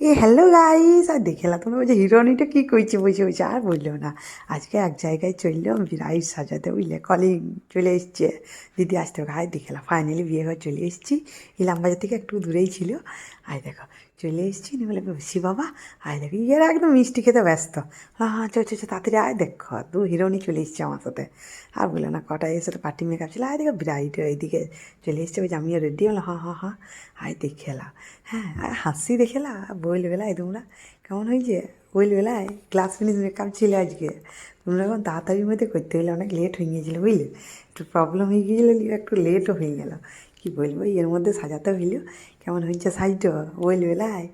Hello guys, আর দেখেলা তোমরা ওই যে হিরোইনিটা কী কইছে বসে বসে, আর বললো না। আজকে এক জায়গায় চললাম বিরাট সাজাতে, বুঝলে, কলিং চলে এসছে, দিদি আসতে হবে। আয় দেখেলা ফাইনালি বিয়ে ঘর চলে এসেছি। ইলামবাজার থেকে একটু দূরেই ছিল। আয় দেখো চলে এসেছি, নি বলে বসি বাবা। আয় দেখো ইয়েরা একদম মিষ্টি খেতে ব্যস্ত। হ্যাঁ হ্যাঁ, চো তাড়াতাড়ি আয়, দেখো দু হিরোইনি চলে এসছে আমার সাথে। আর বললো না কটা এর সাথে পার্টি মেকআপ ছিল। আয় দেখো ব্রাইড এইদিকে চলে এসছে, ওই যে আমিও রেডি হলো। হ্যাঁ হ্যাঁ হ্যাঁ, আয় দেখেলা। হ্যাঁ আর হাসি দেখেলা। বইলবেলায় তোমরা কেমন হয়েছে? বইলবেলায় ক্লাস ফিনিশ মেকআপ ছিল আজকে। তোমরা এখন তাড়াতাড়ির মধ্যে করতে হলে, অনেক লেট হয়ে গিয়েছিলো, বুঝলে, একটু প্রবলেম হয়ে গিয়েছিলো, একটু লেটও হয়ে গেল। কী বলবো, এর মধ্যে সাজাতে হইল। কেমন হয়েছে সাজটা বইলবেলায়?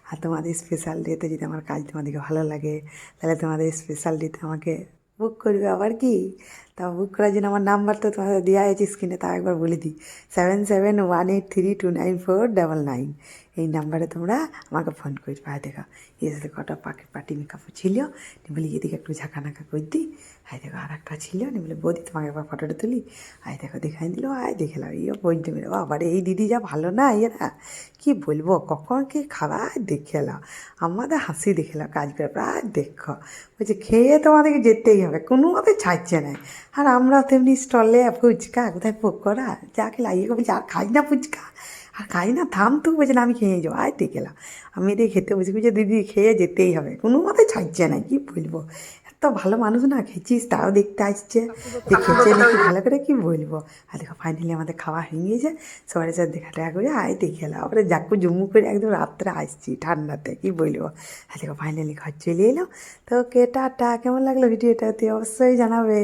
আর তোমাদের স্পেশাল ডেতে যদি আমার কাজ তোমাদেরকে ভালো লাগে, তাহলে তোমাদের স্পেশাল ডেতে আমাকে বুক করবে। আবার কি, তা বুক করার জন্য আমার নাম্বার তো তোমাদের দেওয়া আছে স্ক্রিনে, তাও একবার বলে দিই, 7718329499। এই নাম্বারে তোমরা আমাকে ফোন করবে। হাই দেখো এর সাথে কটা পার্টি মেকআপও ছিল, বলি এদিকে একটু ঝাঁকানাকা করে দিই। হাই দেখো আর একটা ছিল, বলে বৌদি তোমাকে একবার ফটোটা তুলি। আয় দেখো দেখাই দিল। আয় দেখলাম ইয়ে বলতে মেরে আবার এই দিদি যা ভালো না ইয়েরা, কী বলবো, কখন কি খাবার দেখেলাম। আমাদের হাসি দেখলাম কাজ করে প্রায় দেখো, বলছে খেয়ে তোমাদেরকে যেতেই হবে, কোনো মতে ছাড়ছে না। আর আমরা তেমনি স্টলে ফুচকা, কোথায় পকোড়া, যাকে লাগিয়ে বলছি আর খাই না ফুচকা, আর খাই না, থাম তুই, বলছে না আমি খেয়ে যাবো। আয় দেখলাম আমি এদিকে খেতে বসে, বলছে দিদি খেয়ে যেতেই হবে, কোনো মতে ছাড়ছে না। কী বলবো, এত ভালো মানুষ না, খেয়েছিস তাও দেখতে আসছে যে খেয়েছে নাকি ভালো করে, কী বলবো। আর দেখো ফাইনালি আমাদের খাওয়া হয়ে গিয়েছে, সবার সাথে দেখা টেকা করে আয় দেখে এলাম, আবার জাকু জুমু করে একদম রাত্রে আসছি ঠান্ডাতে, কী বলবো। আর দেখো ফাইনালি ঘর চলে এলাম। তো কে টাটা, কেমন লাগলো ভিডিওটা, তুই অবশ্যই জানাবে।